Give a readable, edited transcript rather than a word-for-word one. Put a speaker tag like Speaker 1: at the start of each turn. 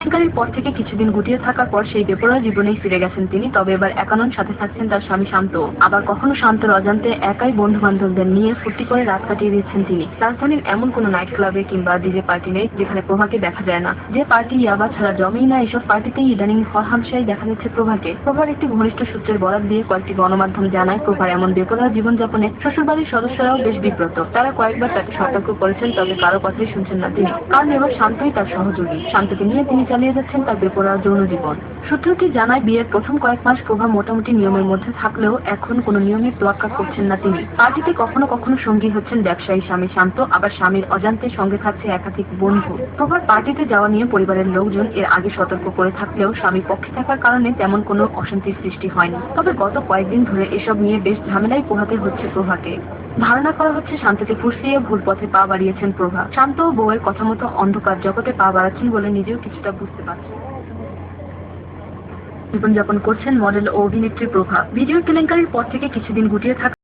Speaker 1: কেলেঙ্কারির পর থেকে কিছুদিন গুটিয়ে থাকার পর সেই বেপরোয়া জীবনেই ফিরে গেছেন তিনি। তবে এবার একা নন, সাথে থাকছেন তার স্বামী শান্ত। আবার কখনো শান্তর অজান্তে একাই বন্ধু বান্ধবদের নিয়ে ফুর্তি করে রাত কাটিয়ে দিচ্ছেন তিনি। রাজধানীর এমন কোনো নাইট ক্লাবে কিংবা ডিজে পার্টি নেই যেখানে প্রভাকে দেখা যায় না। যে পার্টি ইয়াবা ছাড়া জমেই না, এসব পার্টিতেই ইদানিং হরহামেশাই দেখা যাচ্ছে প্রভাকে। প্রভার একটি ঘনিষ্ঠ সূত্রের বরাত দিয়ে কয়েকটি গণমাধ্যম জানায়, প্রভার এমন বেপরোয়া জীবনযাপনে শ্বশুরবাড়ির সদস্যরাও বেশ বিব্রত। তারা কয়েকবার তাকে সতর্ক করেছেন, তবে কারো কথাই শুনছেন না তিনি। কারণ এবার শান্তই তার সহযোগী। শান্তকে নিয়ে তিনি চালিয়ে যাচ্ছেন তার বেপরোয়া যৌন জীবন। সূত্রটি জানায়, বিয়ের প্রথম কয়েক মাস প্রভা মোটামুটি নিয়মের মধ্যে থাকলেও এখন কোনো নিয়মের তোয়াক্কা করছেন না তিনি। পার্টিতে কখনো কখনো সঙ্গী হচ্ছেন ব্যবসায়ী স্বামী শান্ত, আবার স্বামীর অজান্তে সঙ্গে থাকছে একাধিক বন্ধু। প্রভার পার্টিতে যাওয়া নিয়ে পরিবারের লোকজন এর আগে সতর্ক করে থাকলেও স্বামীর পক্ষে থাকার কারণে তেমন কোনো অশান্তির সৃষ্টি হয়নি। তবে গত কয়েকদিন ধরে এসব নিয়ে বেশ ঝামেলায় পোহাতে হচ্ছে প্রভাকে। ধারণা করা হচ্ছে শান্তকে ফুসলিয়ে ভুল পথে পা বাড়িয়েছেন প্রভা। শান্ত ও বউয়ের কথা মতো অন্ধকার জগতে পা বাড়াচ্ছেন বলে নিজেও কিছুটা বুঝতে পারছেন। জীবনযাপন করছেন মডেল ও অভিনেত্রী প্রভা। ভিডিও কেলেঙ্কারির পর থেকে কিছুদিন গুটিয়ে থাকা